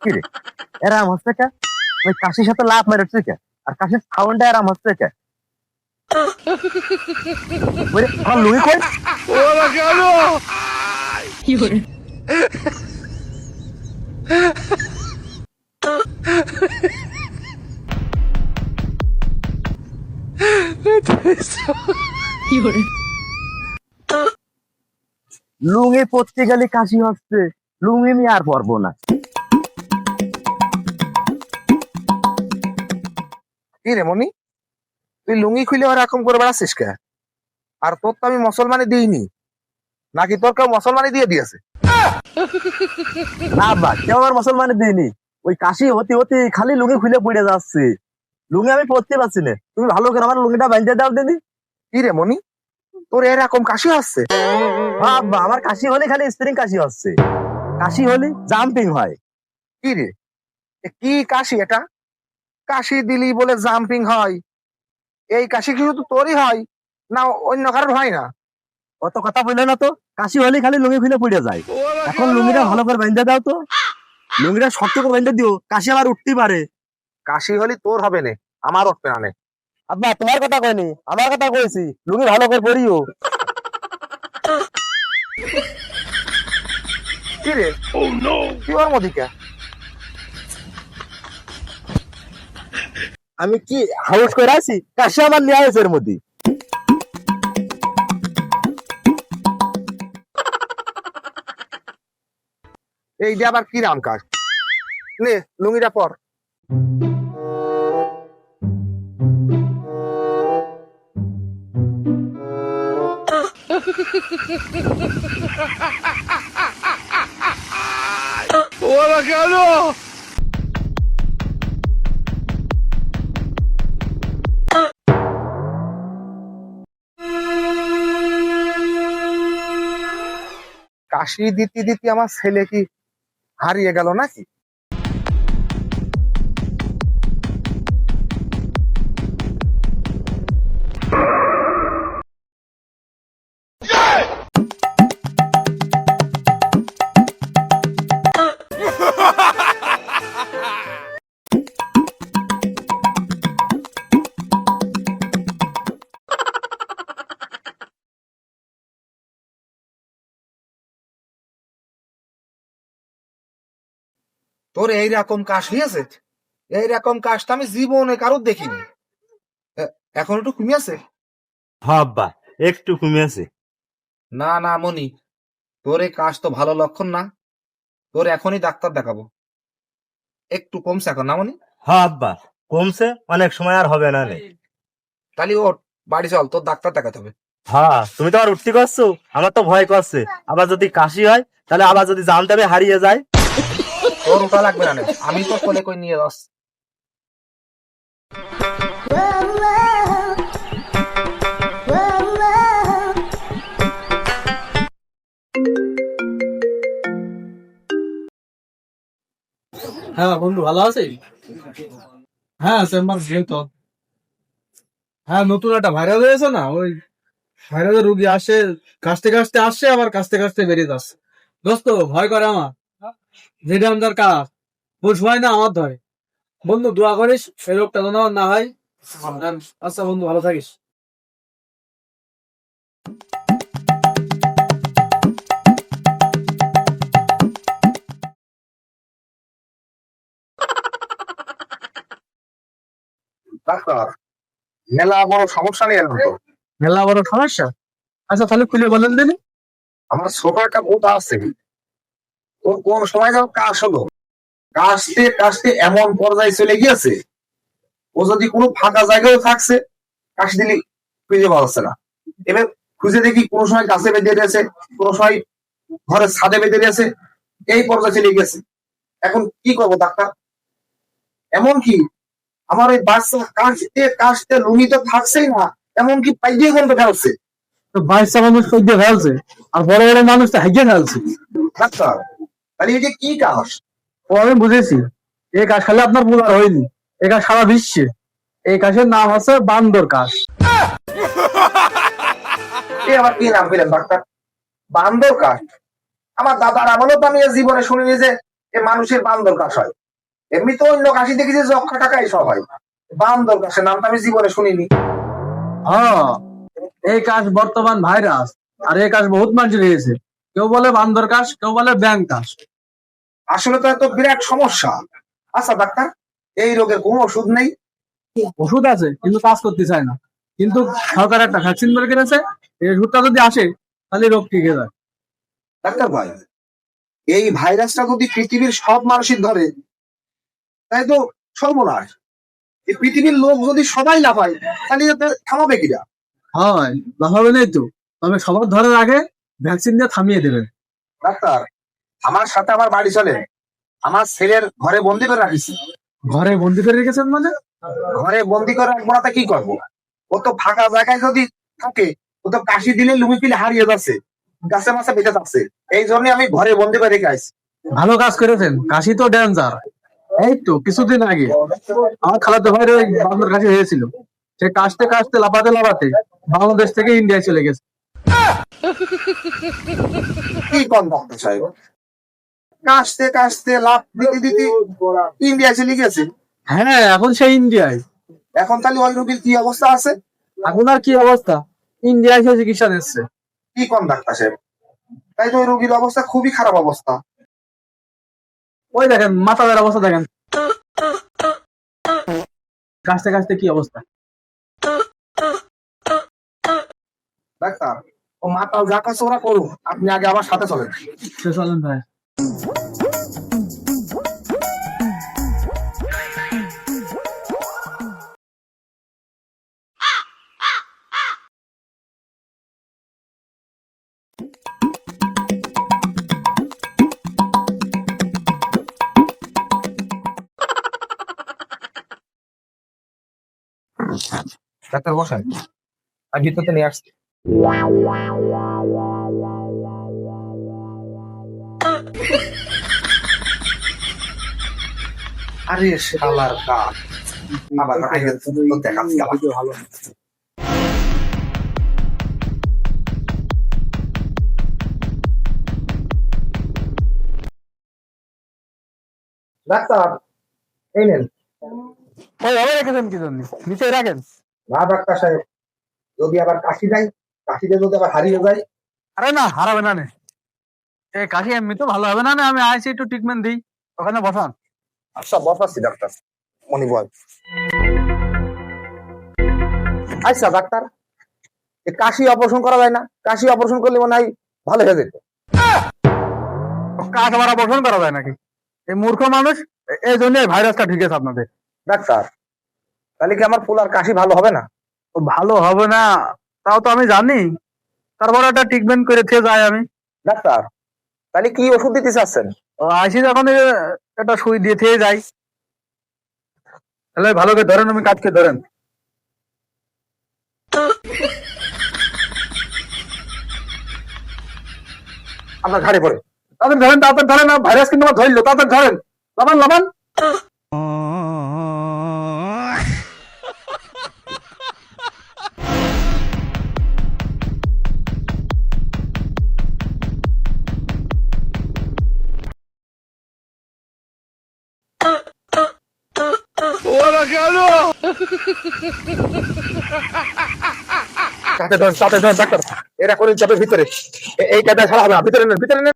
কিরে এরাম হচ্ছে কে? ওই কাশির সাথে লাভ মেরেছে কে? আর কাশির সাউন্ডটা এরাম হচ্ছে কে? আমার লুই কই? লুঙ্গি পড়তে গেলে কাশি হচ্ছে, লুঙ্গি আমি আর পরবো না। কি রে মনি, তুই লুঙ্গি খুলে এরকম করে বেড়াচ্ছিস কে? আর তোর তো আমি মুসলমানি দিইনি, নাকি তোর কেউ মুসলমানি দিয়ে দিয়েছে? না বা কেউ আমার মুসলমানের দিইনি, ওই কাশি হতে হতে খালি লুঙ্গি খুলে পড়ে যাচ্ছে, লুঙ্গি আমি পড়তে পারছি না। তুমি ভালো করে আমার লুঙ্গিটা বাঁধতে দাও দিদি। কি রে মনি, তোর এরকম কাশি আসছে? বাবা আমার কাশি হলে খালি স্প্রিং কাশি হচ্ছে, কাশি হলে জাম্পিং হয়। কি রে, কি কাশি এটা? কাশি দিলি বলে জাম্পিং হয়? এই কাশি কি শুধু তোরই হয়, না অন্য কারোর হয় না? অত কথা বললে না তো, কাশি হলে খালি লুঙ্গি খুলে পড়ে যায়। এখন লুঙ্গিটা ভালো করে বাঁধতে দাও তো, লুঙ্গিটা শক্ত করে বাঁধতে দিও, কাশি আবার উঠতে পারে। কাশি হলে তোর হবে না, আমার উঠবে না নে। আব্বা তোমার কথা কয়নি, আমার কথা কইছি, লুঙ্গি ভালো করে পরিও। কি রে, কি ওর মদিকা? আমি কি হাউস করে আছি? কাশি আমার নিয়ে আছে এর মধ্যে। এই যে আবার কি রাম কাজ? নে লুঙ্গিটা পর। কাশি দিতে দিতে আমার ছেলে কি হারিয়ে গেল নাকি? তোর এইরকম কাশ হয়েছে? এইরকম কাশ তো আমি জীবনে কারোর দেখিনি। এখন একটু কমিয়েছে? বাবা একটু কমিয়েছে। না না মনি, তোর এই কাশ তো ভালো লক্ষণ না। তোর এখনই ডাক্তার দেখাবো। একটু কমছে এখন না মনি? বাবা কমছে, অনেক সময় আর হবে না। তাহলে ওঠ, বাড়ি চল, তোর ডাক্তার দেখাতে হবে। হ্যাঁ তুমি তো আর উঠতে করছো, আমার তো ভয় করছে, আবার যদি কাশি হয় তাহলে আবার যদি জানতে হবে হারিয়ে যায়। তোর ওটা লাগবে না নে, আমি তো কোলে কই নিয়ে যাচ্ছি। হ্যাঁ বন্ধু ভালো আছিস? হ্যাঁ চেম্বার যেহেতু হ্যাঁ নতুন একটা ভাইরাল হয়েছে না, ওই ভাইরালের রুগী আসে, কাশতে কাশতে আসছে, আবার কাশতে কাশতে বেরিয়ে যাচ্ছে। দোস্ত ভয় করে আমার, যেটা আমার কাজ ওই সময় না আমার ধরে। বন্ধু দোয়া করিস এই রোগটা যেন আমার না হয়। আচ্ছা বন্ধু ভালো থাকিস। ডাক্তার, মেলা বড় সমস্যা নিয়ে এলো তো। মেলা বড় সমস্যা? আচ্ছা তাহলে খুলে বলেন দিন। আমার ছোট একটা বোতা আছে, ওর কোন সময় যেন কাশ হলো, কাশতে কাশতে এমন পর্যায়ে চলে গিয়েছে, ও যদি কোনো ফাঁকা জায়গায় থাকছে, কাশ দিলি খুঁজে পাওয়া যাচ্ছে না। এবার খুঁজে দেখি কোনো সময় গাছে বেঁধে দিয়েছে, কোনো সময় ঘরের ছাদে বেঁধে দিয়েছে, এই পর্যায়ে চলে গেছে। এখন কি করবো ডাক্তার? এমন কি আমার এই বাচ্চা কাশতে কাশতে লুঙ্গি তো থাকছেই না, এমনকি পাইয়ে গন্ধ ফেলছে। তো বাচ্চা মানুষ সহ্য ফেলছে, আর বড় বড় মানুষ তো হাইজে ফেলছে। ডাক্তার, তাহলে এই যে কি কাশ? ও আমি বুঝেছি, এই কাজ খালি আপনার পুরার হয়নি, এই কাজ সারা বিশ্বে। এই কাজের নাম আছে বান্দর কাশ। এ আবার কি নাম পেলেন ডাক্তার? বান্দর কাশ? আমার দাদার আমলেও তো আমি এ জীবনে শুনিনি যে এ মানুষের বান্দর কাশ হয়। এমনি তো অন্য কাশি দেখেছি যক্ষা টাকাই সব হয়, বান্দর কাশের নামটা আমি জীবনে শুনিনি। হ্যাঁ, এই কাশ বর্তমান ভাইরাস, আর এই কাশ বহুত মানুষ রয়েছে। কেউ বলে বান্দর কাশ, কেউ বলে ব্যাং কাশ। আসলে তো এত বিরাট সমস্যা। আচ্ছা ডাক্তার, এই রোগের কোনো ওষুধ নেই? ওষুধ আছে কিন্তু কাজ করতে চায় না। কিন্তু সরকার একটা ভ্যাকসিন বের করেছে, এই ওষুধটা যদি আসে তাহলে রোগ ঠিক হয়ে যায়। ডাক্তার ভাই, এই ভাইরাসটা যদি পৃথিবীর সব মানুষের ধরে তাই তো সর্বনাশ। এই পৃথিবীর লোক যদি সবাই লাফায় তাহলে এতে থামাবে কিনা? হয়, লাভাবে নেই তো, তবে সবার ধরার আগে ভ্যাকসিন দিয়ে থামিয়ে দেবেন। ডাক্তার, আমার সাথে আমার বাড়ি চলে। আমার ছেলের ঘরে বন্দি করে রাখিস। ঘরে বন্দি করে রেখেছেন মানে? ঘরে বন্দি করে রাখবো না তা কি করবো? ও তো ফাঁকা জায়গায় যদি থাকে, ও তো কাশি দিলে লুমি পিলে হারিয়ে যাচ্ছে, গাছে মাছে বেঁচে যাচ্ছে। এই জন্য আমি ঘরে বন্দি করে রেখে আসি। ভালো কাজ করেছেন, কাশি তো ডেঞ্জার। এই তো কিছুদিন আগে আমার খালাতো ভাইয়ের ওই বান্দর কাশি হয়েছিল। সে কাশতে কাশতে লাফাতে লাফাতে বাংলাদেশ থেকে ইন্ডিয়ায় চলে গেছে। কি কোন ডাক্তার সাহেব, কাশতে কাশতে লাভ দিতে দিতে ইন্ডিয়া চলে গেছে? হ্যাঁ, এখন সে ইন্ডিয়ায়। এখন তাহলে ওই রোগীর কি অবস্থা আছে? এখন আর কি অবস্থা, ইন্ডিয়ায় সে চিকিৎসা নিচ্ছে। কি কোন ডাক্তার সাহেব, তাই তো ওই রোগীর অবস্থা খুবই খারাপ অবস্থা। ওই দেখেন মাথার অবস্থা দেখেন, কাশতে কাশতে কি অবস্থা। ডাক্তার, ও মাথা যা কাছে ওরা করুন, আপনি আগে আমার সাথে চলেন। সে চলেন ভাই। ডাক্তার বসেন, আমি ভিতরতে নিয়ে আসছি। আরে শালার কাজ, আবার আগে তো দেখাচ্ছি আবার। ভালো। ডাক্তার, এই নেন। ওই আবার রেখেছেন কি জন্য, নিচে রাখেন। না ডাক্তার সাহেব, যদি আবার কাশি যায়, কাশিতে যদি আবার হারিয়ে যায়। আরে না, হারাবে না নে। এই কাশি এমনি তো ভালো হবে না, আমি আইসি একটু ট্রিটমেন্ট দিই, ওখানে বসান। আচ্ছা বসাচ্ছি ডাক্তার, মনি বল। আচ্ছা ডাক্তার, এই কাশি অপারেশন করা যায় না? কাশি অপারেশন করলে মনে হয় ভালো হয়ে যেত। কাশ আবার অপারেশন করা যায় নাকি? এই মূর্খ মানুষ, এই জন্য ভাইরাসটা ঢুকেছে আপনাদের। ডাক্তার, তাহলে কি আমার ফুল আর কাশি ভালো হবে না? ও ভালো হবে না তাও তো আমি জানি, তারপর একটা ট্রিটমেন্ট করে থেকে যাই আমি। ডাক্তার, তাহলে কি ওষুধ দিতে চাচ্ছেন? ও আইসি যখন একটা সুই দিয়ে থেকে যাই। তাহলে ভালো করে ধরেন, আমি কাজকে ধরেন। আপনার ঘাড়ে পড়ে। তাদের ধরেন, তাদের ধরেন, ভাইরাস কিন্তু আমার ধরলো, তাদের ধরেন, লাবান লাবান। তাতে ধরেন ডাক্তার, এরা করেন চাপের ভিতরে। এই কায়দায় ছাড়া হবে না, ভিতরে নেন, ভিতরে নেন।